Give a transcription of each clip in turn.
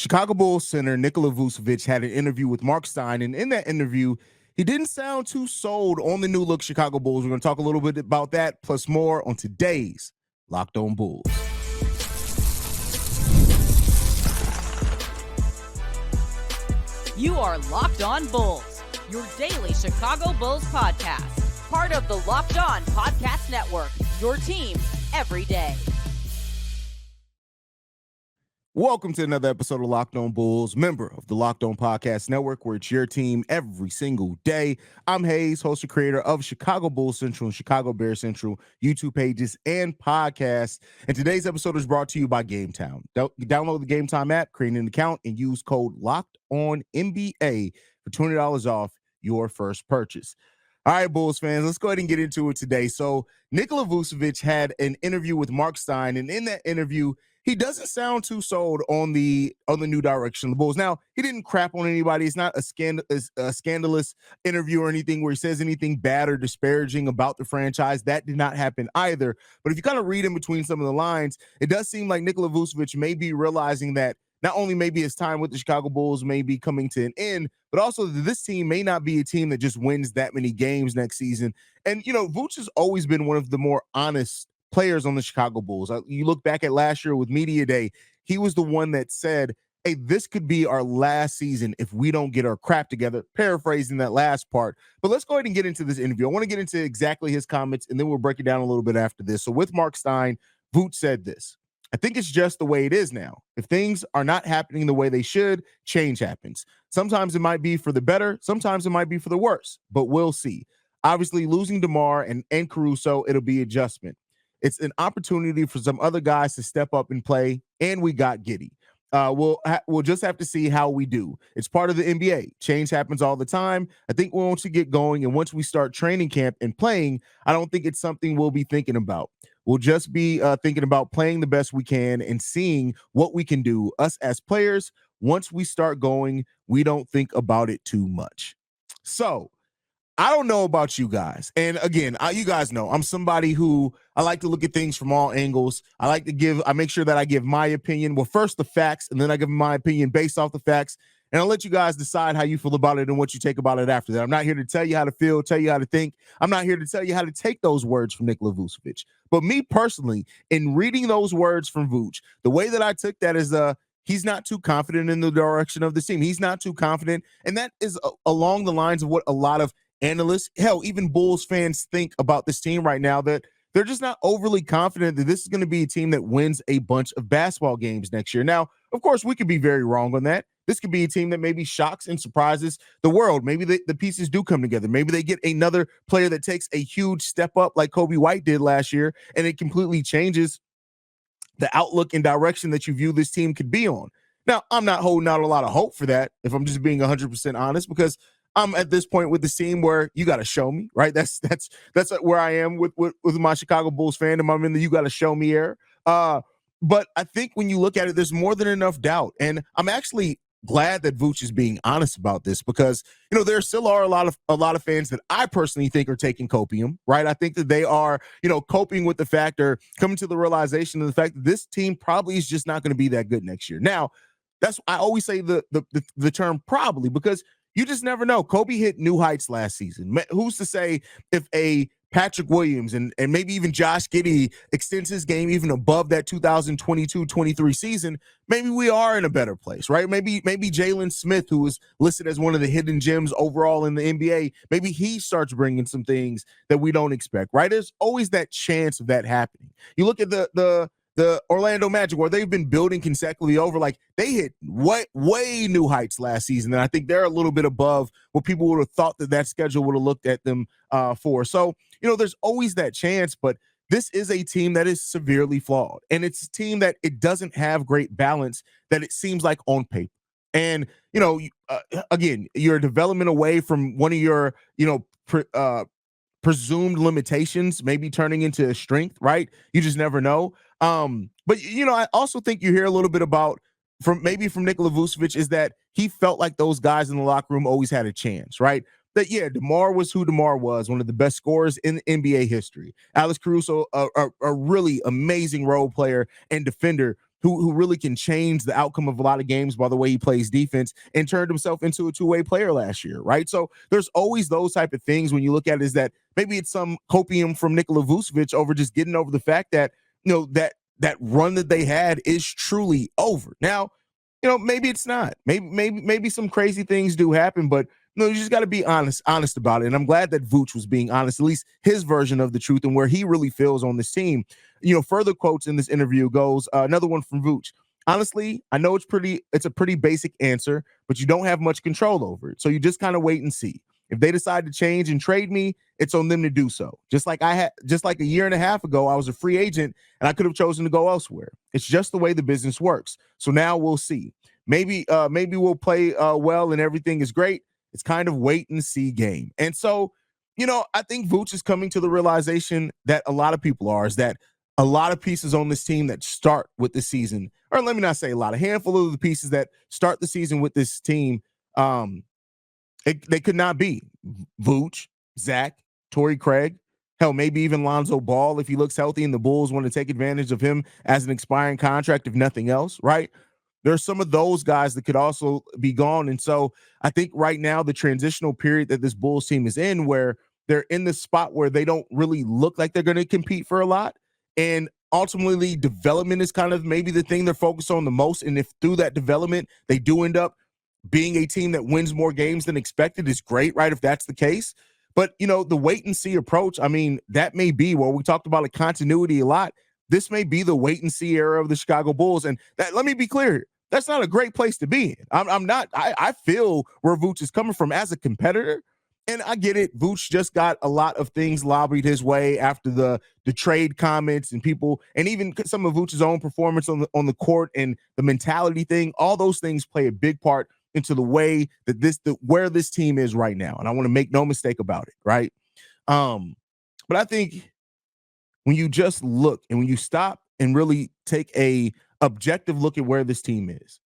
Chicago Bulls center Nikola Vucevic had an interview with Marc Stein, and in that interview, he didn't sound too sold on the new look Chicago Bulls. We're going to talk a little bit about that, plus more on today's Locked On Bulls. You are Locked On Bulls, your daily Chicago Bulls podcast. Part of the Locked On Podcast Network, your team every day. Welcome to another episode of Locked On Bulls, member of the Locked On Podcast Network, where it's your team every single day. I'm Haize, host and creator of Chicago Bulls Central and Chicago Bears Central YouTube pages and podcasts. And today's episode is brought to you by Gametime. Download the Gametime app, create an account, and use code LOCKEDONNBA for $20 off your first purchase. All right, Bulls fans, let's go ahead and get into it today. So Nikola Vucevic had an interview with Marc Stein, and in that interview, he doesn't sound too sold on the new direction of the Bulls. Now, he didn't crap on anybody. It's not a scandalous interview or anything where he says anything bad or disparaging about the franchise. That did not happen either. But if you kind of read in between some of the lines, it does seem like Nikola Vucevic may be realizing that not only maybe his time with the Chicago Bulls may be coming to an end, but also that this team may not be a team that just wins that many games next season. And, you know, Vooch has always been one of the more honest players on the Chicago Bulls. You look back at last year with Media Day, he was the one that said, hey, this could be our last season if we don't get our crap together, paraphrasing that last part. But let's go ahead and get into this interview. I want to get into exactly his comments, and then we'll break it down a little bit after this. So with Marc Stein, Vooch said this: I think it's just the way it is now. If things are not happening the way they should, change happens. Sometimes it might be for the better, sometimes it might be for the worse, but we'll see. Obviously, losing DeMar and Caruso, it'll be adjustment. It's an opportunity for some other guys to step up and play, and we got Giddey. We'll just have to see how we do. It's part of the NBA. Change happens all the time. I think once we get going and once we start training camp and playing, I don't think it's something we'll be thinking about. We'll just be thinking about playing the best we can and seeing what we can do. Us as players, once we start going, we don't think about it too much. So I don't know about you guys. And again, you guys know I'm somebody who I like to look at things from all angles. I make sure that I give my opinion. Well, first the facts, and then I give my opinion based off the facts. And I'll let you guys decide how you feel about it and what you take about it after that. I'm not here to tell you how to feel, tell you how to think. I'm not here to tell you how to take those words from Nikola Vucevic. But me personally, in reading those words from Vooch, the way that I took that is he's not too confident in the direction of the team. He's not too confident. And that is along the lines of what a lot of analysts, hell, even Bulls fans think about this team right now, that they're just not overly confident that this is going to be a team that wins a bunch of basketball games next year. Now, of course, we could be very wrong on that. This could be a team that maybe shocks and surprises the world. Maybe the pieces do come together. Maybe they get another player that takes a huge step up like Kobe White did last year, and it completely changes the outlook and direction that you view this team could be on. Now, I'm not holding out a lot of hope for that, if I'm just being 100% honest, because I'm at this point with the team where you got to show me, right? That's where I am with my Chicago Bulls fandom. I'm in the you got to show me era. But I think when you look at it, there's more than enough doubt. And I'm actually glad that Vooch is being honest about this, because, you know, there still are a lot of fans that I personally think are taking copium, right? I think that they are, you know, coping with the fact, or coming to the realization of the fact that this team probably is just not going to be that good next year. Now, I always say the term probably, because you just never know. Kobe hit new heights last season. Who's to say if a Patrick Williams and maybe even Josh Giddey extends his game even above that 2022-23 season, maybe we are in a better place, right? Maybe Jalen Smith, who was listed as one of the hidden gems overall in the NBA, maybe he starts bringing some things that we don't expect, right? There's always that chance of that happening. You look at the Orlando Magic, where they've been building consecutively over, like they hit way new heights last season. And I think they're a little bit above what people would have thought that schedule would have looked at them for. So, you know, there's always that chance, but this is a team that is severely flawed. And it's a team that it doesn't have great balance that it seems like on paper. And, you know, again, you're a development away from one of your, you know, presumed limitations maybe turning into a strength, right? You just never know. But, you know, I also think you hear a little bit about from Nikola Vucevic is that he felt like those guys in the locker room always had a chance, right? That, yeah, DeMar was who DeMar was, one of the best scorers in NBA history. Alex Caruso, a really amazing role player and defender. who really can change the outcome of a lot of games by the way he plays defense, and turned himself into a two-way player last year, right? So there's always those type of things when you look at it, is that maybe it's some copium from Nikola Vucevic over just getting over the fact that, that run that they had is truly over. Now, maybe it's not. Maybe some crazy things do happen, but you just got to be honest about it. And I'm glad that Vooch was being honest, at least his version of the truth and where he really feels on this team. Further quotes in this interview goes, another one from Vooch. Honestly, I know it's a pretty basic answer, but you don't have much control over it. So you just kind of wait and see. If they decide to change and trade me, it's on them to do so. Just like a year and a half ago, I was a free agent and I could have chosen to go elsewhere. It's just the way the business works. So now we'll see. Maybe we'll play well and everything is great. It's kind of wait and see game. And so, I think Vooch is coming to the realization that a lot of people are, is that a lot of pieces on this team that start with the season, or let me not say a lot, a handful of the pieces that start the season with this team, they could not be Vooch, Zach, Torrey Craig, hell, maybe even Lonzo Ball if he looks healthy and the Bulls want to take advantage of him as an expiring contract, if nothing else, right? There's some of those guys that could also be gone. And so I think right now the transitional period that this Bulls team is in, where they're in this spot where they don't really look like they're going to compete for a lot. And ultimately, development is kind of maybe the thing they're focused on the most. And if through that development, they do end up being a team that wins more games than expected, is great, right? If that's the case. But, the wait and see approach, I mean, that may be where we talked about a continuity a lot. This may be the wait and see era of the Chicago Bulls. And that, let me be clear, that's not a great place to be in. I feel where Vooch is coming from as a competitor. And I get it. Vooch just got a lot of things lobbied his way after the trade comments and people, and even some of Vooch's own performance on the court and the mentality thing. All those things play a big part into the way that where this team is right now. And I want to make no mistake about it, right? But I think when you just look and when you stop and really take a objective look at where this team is,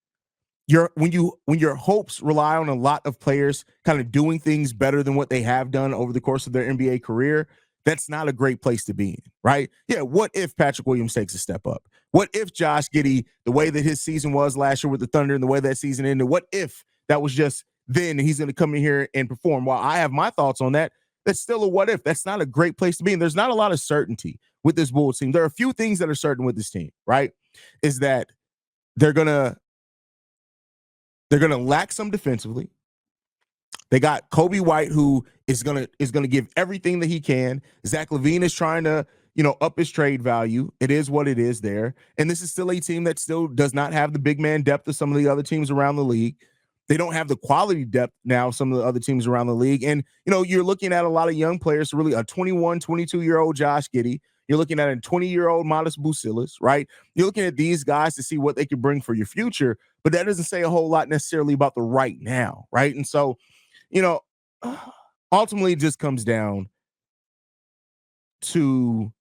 when your hopes rely on a lot of players kind of doing things better than what they have done over the course of their NBA career, that's not a great place to be in, right? Yeah, what if Patrick Williams takes a step up? What if Josh Giddey, the way that his season was last year with the Thunder and the way that season ended, what if that was just then and he's going to come in here and perform? While I have my thoughts on that, that's still a what if. That's not a great place to be in. There's not a lot of certainty with this Bulls team. There are a few things that are certain with this team, right? Is that they're gonna lack some defensively. They got Kobe White, who is gonna give everything that he can. Zach LaVine is trying to, up his trade value. It is what it is there. And this is still a team that still does not have the big man depth of some of the other teams around the league. They don't have the quality depth now, some of the other teams around the league. And, you're looking at a lot of young players, really a 21, 22-year-old Josh Giddey. You're looking at a 20-year-old Modest Bucilis, right? You're looking at these guys to see what they can bring for your future, but that doesn't say a whole lot necessarily about the right now, right? And so, ultimately it just comes down to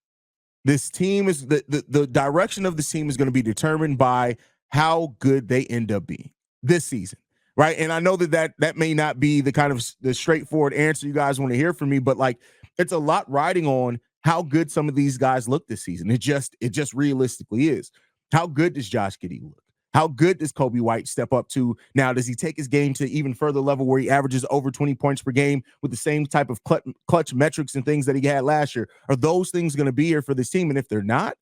this team is the direction of this team is going to be determined by how good they end up being this season, right? And I know that may not be the kind of the straightforward answer you guys want to hear from me, but like it's a lot riding on how good some of these guys look this season. It just realistically is. How good does Josh Giddey look? How good does Kobe White step up to now? Does he take his game to even further level where he averages over 20 points per game with the same type of clutch metrics and things that he had last year? Are those things going to be here for this team? And if they're not,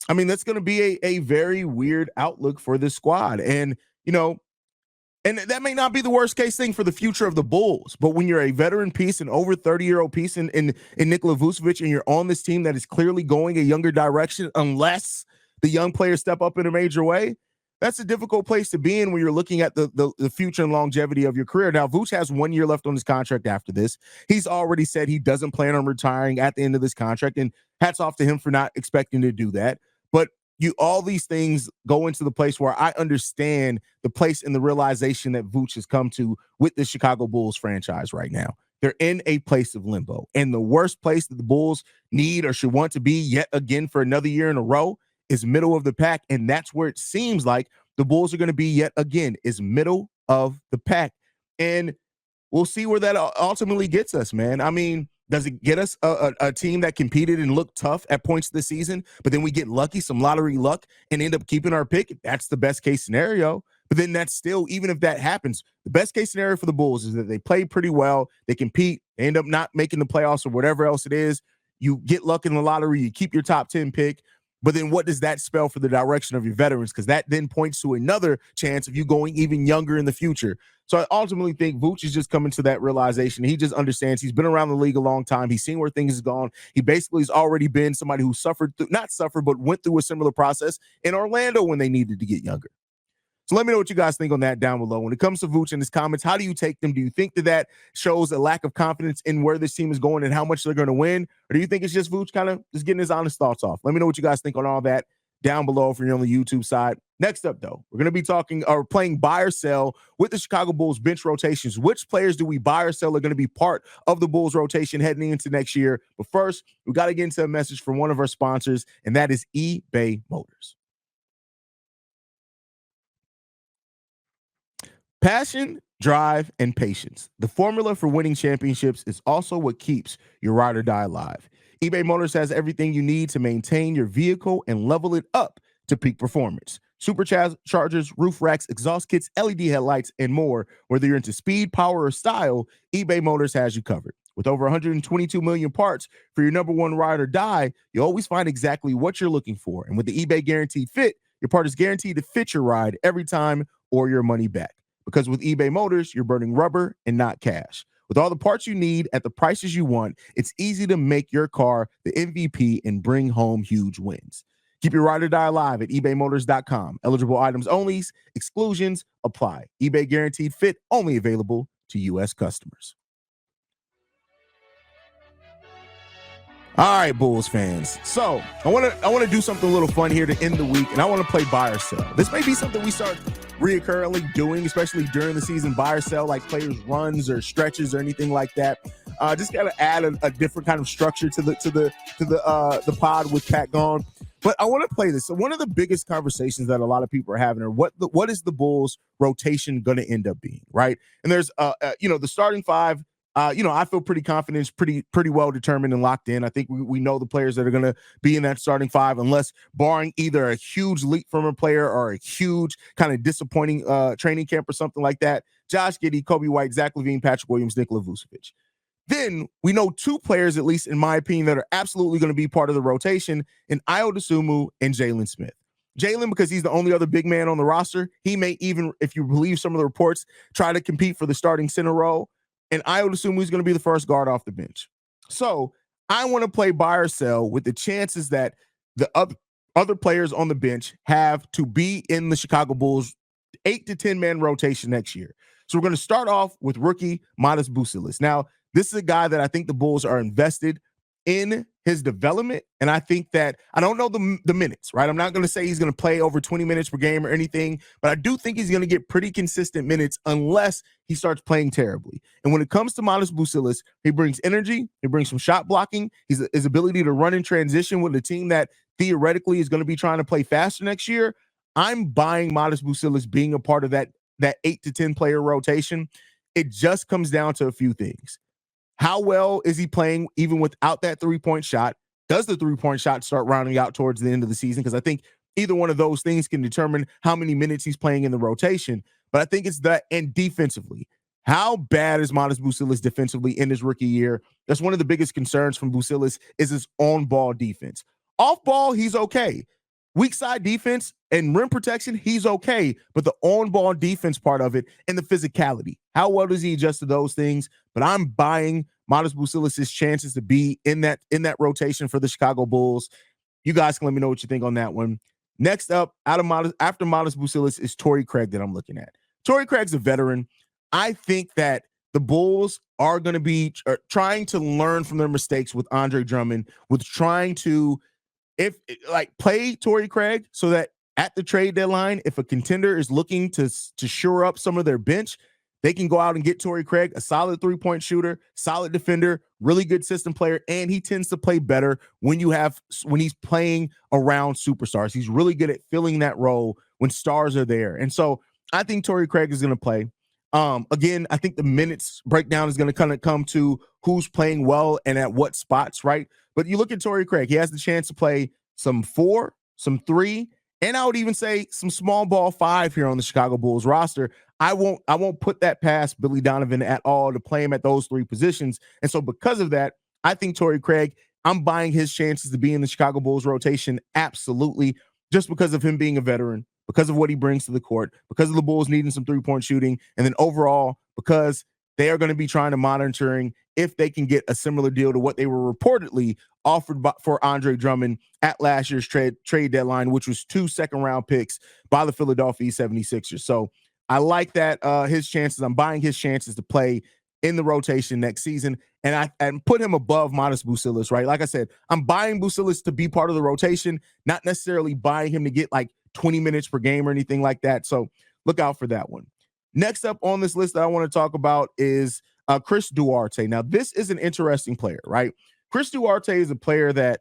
I mean, that's going to be a very weird outlook for this squad. And, and that may not be the worst case thing for the future of the Bulls, but when you're a veteran piece, an over 30-year-old piece in Nikola Vucevic, and you're on this team that is clearly going a younger direction, unless the young players step up in a major way, that's a difficult place to be in when you're looking at the future and longevity of your career. Now, Vooch has 1 year left on his contract after this. He's already said he doesn't plan on retiring at the end of this contract, and hats off to him for not expecting to do that. But all these things go into the place where I understand the place and the realization that Vooch has come to with the Chicago Bulls franchise right now. They're in a place of limbo, and the worst place that the Bulls need or should want to be yet again for another year in a row is middle of the pack. And that's where it seems like the Bulls are going to be yet again, is middle of the pack. And we'll see where that ultimately gets us, man. I mean, Does it get us a team that competed and looked tough at points this season, but then we get lucky, some lottery luck, and end up keeping our pick? That's the best case scenario. But then that's still, even if that happens, the best case scenario for the Bulls is that they play pretty well, they compete, they end up not making the playoffs or whatever else it is. You get luck in the lottery, you keep your top 10 pick. But then what does that spell for the direction of your veterans? Because that then points to another chance of you going even younger in the future. So I ultimately think Vooch is just coming to that realization. He just understands. He's been around the league a long time. He's seen where things have gone. He basically has already been somebody who not suffered, but went through a similar process in Orlando when they needed to get younger. So let me know what you guys think on that down below. When it comes to Vooch and his comments, how do you take them? Do you think that shows a lack of confidence in where this team is going and how much they're going to win? Or do you think it's just Vooch kind of just getting his honest thoughts off? Let me know what you guys think on all that down below if you're on the YouTube side. Next up, though, we're going to be talking or playing buy or sell with the Chicago Bulls bench rotations. Which players do we buy or sell are going to be part of the Bulls rotation heading into next year? But first, we got to get into a message from one of our sponsors, and that is eBay Motors. Passion, drive, and patience. The formula for winning championships is also what keeps your ride or die alive. eBay Motors has everything you need to maintain your vehicle and level it up to peak performance. Superchargers, roof racks, exhaust kits, LED headlights, and more. Whether you're into speed, power, or style, eBay Motors has you covered. With over 122 million parts for your number one ride or die, you'll always find exactly what you're looking for. And with the eBay Guaranteed Fit, your part is guaranteed to fit your ride every time or your money back. Because with eBay Motors, you're burning rubber and not cash. With all the parts you need at the prices you want, it's easy to make your car the MVP and bring home huge wins. Keep your ride or die alive at ebaymotors.com. Eligible items only. Exclusions apply. eBay Guaranteed Fit only available to U.S. customers. All right, Bulls fans. So I want to do something a little fun here to end the week, and I want to play buy or sell. This may be something we start reoccurrently doing, especially during the season, buy or sell, like players' runs or stretches or anything like that. Just got to add a different kind of structure to the pod with Pat gone. But I want to play this. So one of the biggest conversations that a lot of people are having are what is the Bulls rotation going to end up being, right? And there's the starting five. I feel pretty confident, it's pretty well determined and locked in. I think we know the players that are going to be in that starting five, unless barring either a huge leap from a player or a huge kind of disappointing training camp or something like that. Josh Giddey, Kobe White, Zach LaVine, Patrick Williams, Nikola Vucevic. Then we know two players, at least in my opinion, that are absolutely going to be part of the rotation, in Ayo Dosunmu and Jalen Smith. Jalen, because he's the only other big man on the roster, he may even, if you believe some of the reports, try to compete for the starting center role. And Ayo Dosunmu is going to be the first guard off the bench. So I want to play buy or sell with the chances that the other players on the bench have to be in the Chicago Bulls 8 to 10 man rotation next year. So we're going to start off with rookie Marc Stein. Now, this is a guy that I think the Bulls are invested in his development. And I think that I don't know the minutes, right? I'm not going to say he's going to play over 20 minutes per game or anything, but I do think he's going to get pretty consistent minutes unless he starts playing terribly. And when it comes to Marc Stein, he brings energy, he brings some shot blocking, his ability to run in transition with a team that theoretically is going to be trying to play faster next year. I'm buying Marc Stein being a part of that 8 to 10 player rotation. It just comes down to a few things. How well is he playing even without that three-point shot? Does the three-point shot start rounding out towards the end of the season? Because I think either one of those things can determine how many minutes he's playing in the rotation. But I think it's that. And defensively, how bad is Marc Stein defensively in his rookie year? That's one of the biggest concerns from Stein is his on-ball defense. Off-ball, he's okay. Weak side defense and rim protection, he's okay. But the on-ball defense part of it and the physicality, how well does he adjust to those things? But I'm buying Marc Stein's chances to be in that rotation for the Chicago Bulls. You guys can let me know what you think on that one. Next up, after Marc Stein is Torrey Craig that I'm looking at. Torrey Craig's a veteran. I think that the Bulls are going to be trying to learn from their mistakes with Andre Drummond, with trying to play Torrey Craig so that at the trade deadline, if a contender is looking to shore up some of their bench, they can go out and get Torrey Craig, a solid three-point shooter, solid defender, really good system player, and he tends to play better when he's playing around superstars. He's really good at filling that role when stars are there. And so I think Torrey Craig is going to play. Again, I think the minutes breakdown is going to kind of come to who's playing well and at what spots, right? But you look at Torrey Craig, he has the chance to play some 4, some 3, and I would even say some small ball 5 here on the Chicago Bulls roster. I won't put that past Billy Donovan at all to play him at those 3 positions. And so because of that, I think Torrey Craig, I'm buying his chances to be in the Chicago Bulls rotation absolutely, just because of him being a veteran, because of what he brings to the court, because of the Bulls needing some three-point shooting, and then overall because they are going to be trying to monitoring if they can get a similar deal to what they were reportedly offered for Andre Drummond at last year's trade deadline, which was 2 second-round picks by the Philadelphia 76ers. So I like that his chances. I'm buying his chances to play in the rotation next season, and put him above Modest Bucilis, right? Like I said, I'm buying Bucilis to be part of the rotation, not necessarily buying him to get like 20 minutes per game or anything like that. So look out for that one. Next up on this list that I want to talk about is Chris Duarte. Now, this is an interesting player, right? Chris Duarte is a player that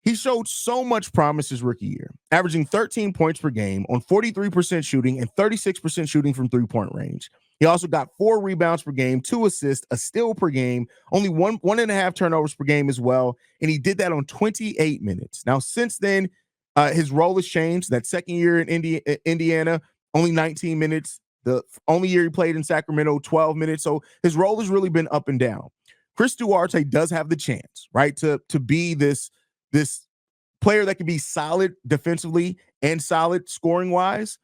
he showed so much promise his rookie year, averaging 13 points per game on 43% shooting and 36% shooting from three-point range. He also got 4 rebounds per game, 2 assists, a steal per game, only 1.5 turnovers per game as well, and he did that on 28 minutes. Now, since then, his role has changed. That second year in Indiana, only 19 minutes. The only year he played in Sacramento, 12 minutes. So his role has really been up and down. Chris Duarte does have the chance, right, to be this player that can be solid defensively and solid scoring wise.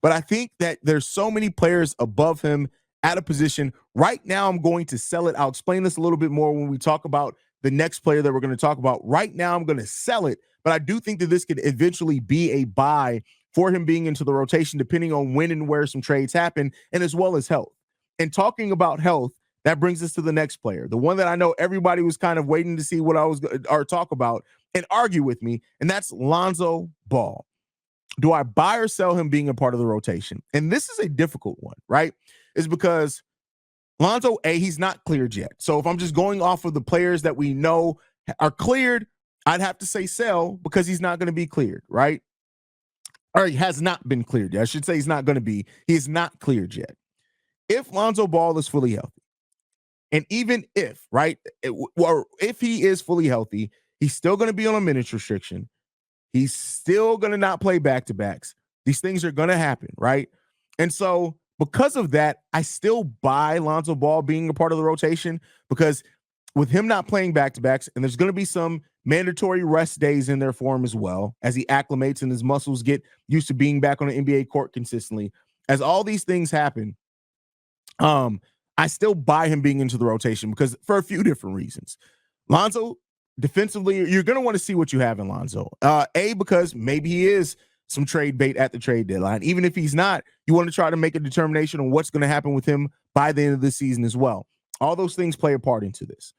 But I think that there's so many players above him at a position. Right now, I'm going to sell it. I'll explain this a little bit more when we talk about the next player that we're going to talk about. Right now, I'm going to sell it, but I do think that this could eventually be a buy for him being into the rotation, depending on when and where some trades happen, and as well as health. And talking about health, that brings us to the next player, the one that I know everybody was kind of waiting to see what I was going to talk about and argue with me, and that's Lonzo Ball. Do I buy or sell him being a part of the rotation? And this is a difficult one, right? It's because Lonzo, he's not cleared yet. So if I'm just going off of the players that we know are cleared, I'd have to say sell because he's not going to be cleared, right? Or he has not been cleared yet. I should say he's not going to be. He is not cleared yet. If Lonzo Ball is fully healthy, and even if, right, or if he is fully healthy, he's still going to be on a minutes restriction. He's still going to not play back-to-backs. These things are going to happen, right? And so because of that, I still buy Lonzo Ball being a part of the rotation because with him not playing back-to-backs, and there's going to be some mandatory rest days in there for him as well as he acclimates and his muscles get used to being back on the NBA court consistently. As all these things happen, I still buy him being into the rotation because for a few different reasons. Lonzo, defensively, you're going to want to see what you have in Lonzo. Because maybe he is some trade bait at the trade deadline. Even if he's not, you want to try to make a determination on what's going to happen with him by the end of the season as well. All those things play a part into this.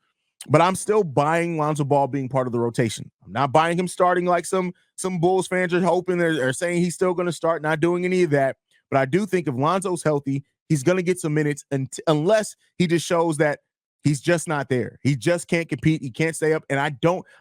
But I'm still buying Lonzo Ball being part of the rotation. I'm not buying him starting like some Bulls fans are hoping or saying he's still going to start, not doing any of that. But I do think if Lonzo's healthy, he's going to get some minutes unless he just shows that he's just not there. He just can't compete. He can't stay up. And I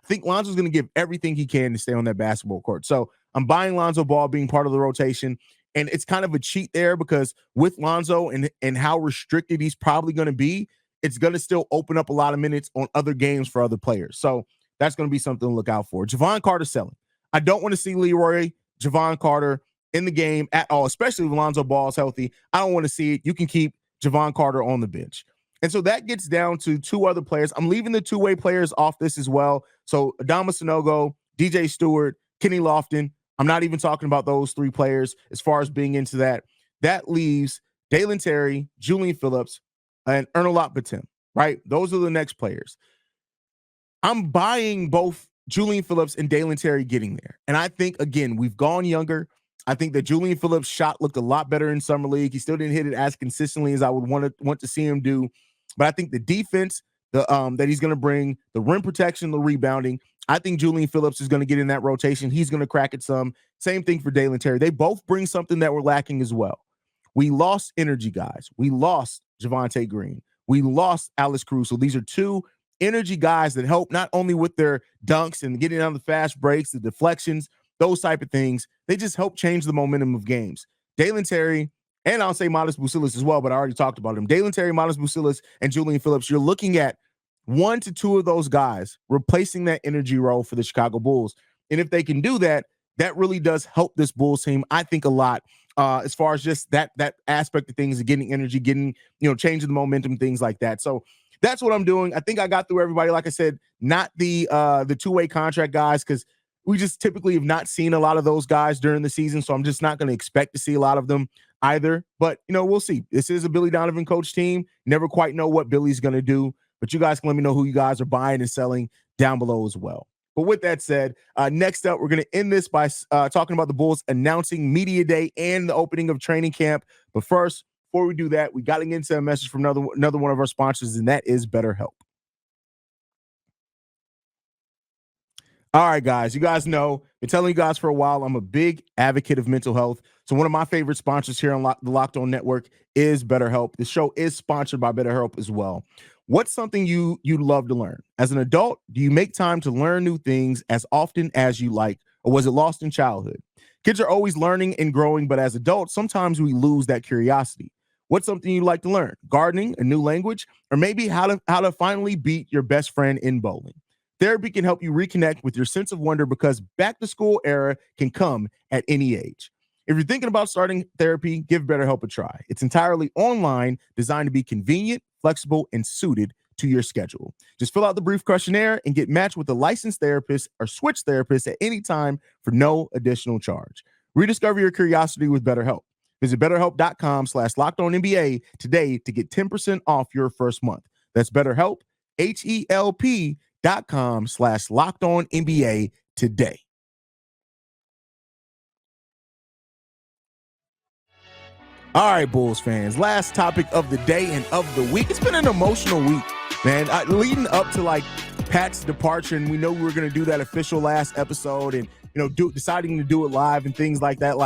think Lonzo's going to give everything he can to stay on that basketball court. So I'm buying Lonzo Ball being part of the rotation. And it's kind of a cheat there because with Lonzo and how restricted he's probably going to be, it's going to still open up a lot of minutes on other games for other players. So that's going to be something to look out for. Javon Carter selling. I don't want to see Leroy Javon Carter in the game at all, especially if Lonzo Ball is healthy. I don't want to see it. You can keep Javon Carter on the bench. And so that gets down to 2 other players. I'm leaving the two-way players off this as well. So Adama Sanogo, DJ Stewart, Kenny Lofton. I'm not even talking about those 3 players as far as being into that. That leaves Dalen Terry, Julian Phillips, and Ernalot Batum, right? Those are the next players. I'm buying both Julian Phillips and Dalen Terry getting there. And I think, again, we've gone younger. I think that Julian Phillips' shot looked a lot better in Summer League. He still didn't hit it as consistently as I would want to see him do. But I think the defense that he's going to bring, the rim protection, the rebounding, I think Julian Phillips is going to get in that rotation. He's going to crack it some. Same thing for Dalen Terry. They both bring something that we're lacking as well. We lost energy guys. We lost Javonte Green. We lost Alex Caruso. These are 2 energy guys that help not only with their dunks and getting on the fast breaks, the deflections, those type of things. They just help change the momentum of games. Dalen Terry And I'll say Modest Bucilis as well, but I already talked about him. Dalen Terry, Modest Bucilis, and Julian Phillips. You're looking at 1 to 2 of those guys replacing that energy role for the Chicago Bulls. And if they can do that, that really does help this Bulls team, I think, a lot. As far as just that aspect of things, getting energy, getting, changing the momentum, things like that. So that's what I'm doing. I think I got through everybody. Like I said, not the two-way contract guys, because we just typically have not seen a lot of those guys during the season. So I'm just not going to expect to see a lot of them either. But, we'll see. This is a Billy Donovan coach team. Never quite know what Billy's going to do. But you guys can let me know who you guys are buying and selling down below as well. But with that said, next up, we're going to end this by talking about the Bulls announcing Media Day and the opening of training camp. But first, before we do that, we got to get into a message from another one of our sponsors, and that is BetterHelp. All right, guys, you guys know, I've been telling you guys for a while, I'm a big advocate of mental health. So one of my favorite sponsors here on the Locked On Network is BetterHelp. The show is sponsored by BetterHelp as well. What's something you love to learn? As an adult, do you make time to learn new things as often as you like, or was it lost in childhood? Kids are always learning and growing, but as adults, sometimes we lose that curiosity. What's something you like to learn? Gardening, a new language, or maybe how to finally beat your best friend in bowling? Therapy can help you reconnect with your sense of wonder, because back to school era can come at any age. If you're thinking about starting therapy, give BetterHelp a try. It's entirely online, designed to be convenient, flexible, and suited to your schedule. Just fill out the brief questionnaire and get matched with a licensed therapist or switch therapist at any time for no additional charge. Rediscover your curiosity with BetterHelp. Visit BetterHelp.com/LockedOnNBA today to get 10% off your first month. That's BetterHelp, HELP.com/LockedOnNBA today. All right, Bulls fans, last topic of the day and of the week. It's been an emotional week, man. Leading up to Pat's departure, and we know we were going to do that official last episode, and deciding to do it live and things like that.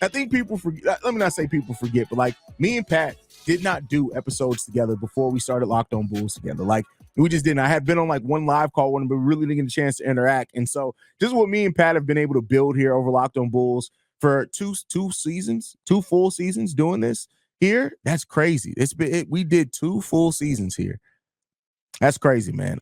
I think people forget. Let me not say people forget, but me and Pat did not do episodes together before we started Locked On Bulls together. We just didn't. I had been on one live call with him, but really didn't get a chance to interact. And so just what me and Pat have been able to build here over Locked On Bulls for two full seasons doing this here, that's crazy. We did 2 full seasons here. That's crazy, man.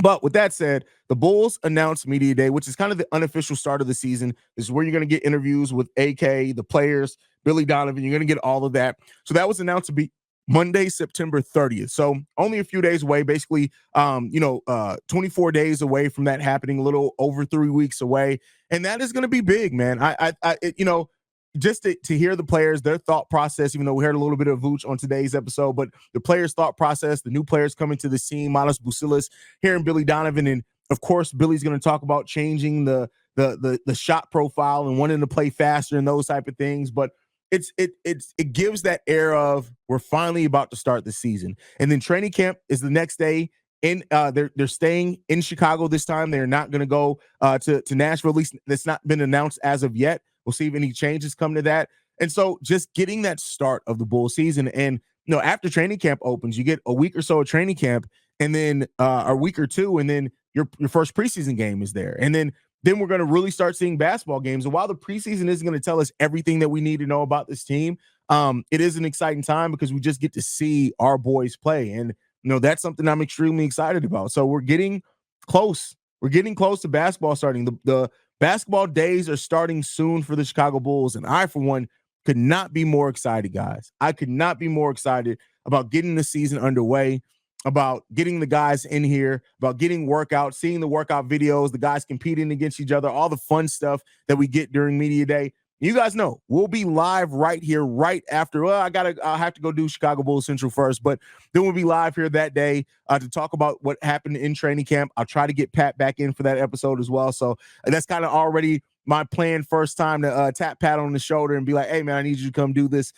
But with that said, the Bulls announced Media Day, which is kind of the unofficial start of the season. This is where you're going to get interviews with AK, the players, Billy Donovan. You're going to get all of that. So that was announced to be Monday, September 30th. So only a few days away, basically, 24 days away from that happening, a little over 3 weeks away. And that is going to be big, man. Just to hear the players, their thought process, even though we heard a little bit of Vooch on today's episode, but the players' thought process, the new players coming to the scene, Modest Bucilis, hearing Billy Donovan, and of course, Billy's going to talk about changing the shot profile and wanting to play faster and those type of things. But it gives that air of we're finally about to start the season. And then training camp is the next day. They're staying in Chicago this time. They're not going to go to Nashville. At least that's not been announced as of yet. We'll see if any changes come to that. And so just getting that start of the Bull season, and after training camp opens, you get a week or so of training camp, and then a week or two, and then your first preseason game is there. And then we're going to really start seeing basketball games. And while the preseason isn't going to tell us everything that we need to know about this team, it is an exciting time because we just get to see our boys play. And that's something I'm extremely excited about. So we're getting close. We're getting close to basketball starting. The basketball days are starting soon for the Chicago Bulls. And I, for one, could not be more excited, guys. I could not be more excited about getting the season underway, about getting the guys in here, about getting workouts, seeing the workout videos, the guys competing against each other, all the fun stuff that we get during Media Day. You guys know we'll be live right here, right after. I'll have to go do Chicago Bulls Central first, but then we'll be live here that day to talk about what happened in training camp. I'll try to get Pat back in for that episode as well. So that's kind of already my plan. First time to tap Pat on the shoulder and be like, "Hey man, I need you to come do this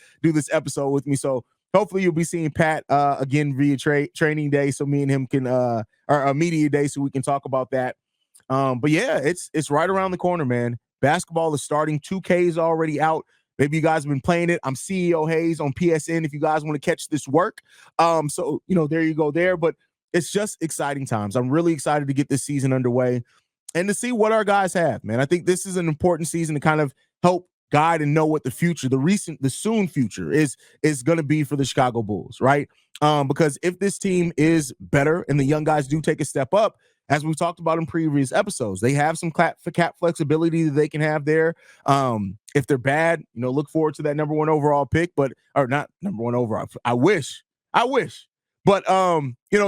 episode with me." So hopefully you'll be seeing Pat again via training day, so me and him can or a media day, so we can talk about that. But yeah, it's right around the corner, man. Basketball is starting. 2K is already out. Maybe you guys have been playing it. I'm CEO Haize on PSN if you guys want to catch this work. So there you go there. But it's just exciting times. I'm really excited to get this season underway and to see what our guys have, man. I think this is an important season to kind of help guide and know what the future, the soon future is going to be for the Chicago Bulls, right? Because if this team is better and the young guys do take a step up, as we've talked about in previous episodes, they have some cap flexibility that they can have there. If they're bad, look forward to that number 1 overall pick, or not number 1 overall. I wish. But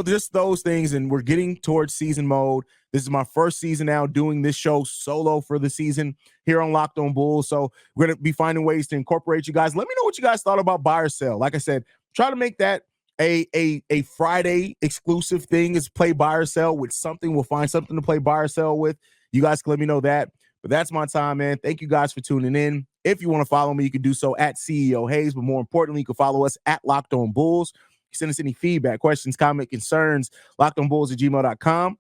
just those things, and we're getting towards season mode. This is my first season now doing this show solo for the season here on Locked On Bulls. So we're going to be finding ways to incorporate you guys. Let me know what you guys thought about buy or sell. Like I said, try to make that a Friday exclusive thing, is play buy or sell with something. We'll find something to play buy or sell with. You guys can let me know that. But that's my time, man. Thank you guys for tuning in. If you want to follow me, you can do so at CEO Haize. But more importantly, you can follow us at Locked On Bulls. Send us any feedback, questions, comment, concerns, lockedonbulls@gmail.com.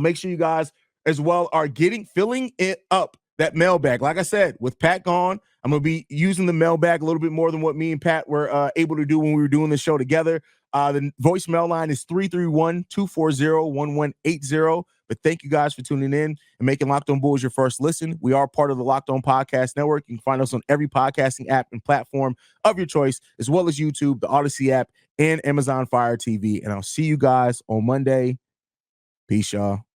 Make sure you guys as well are filling it up, that mailbag. Like I said, with Pat gone, I'm going to be using the mailbag a little bit more than what me and Pat were able to do when we were doing the show together. The voicemail line is 331-240-1180. But thank you guys for tuning in and making Locked On Bulls your first listen. We are part of the Locked On Podcast Network. You can find us on every podcasting app and platform of your choice, as well as YouTube, the Odyssey app, and Amazon Fire TV. And I'll see you guys on Monday. Peace, y'all.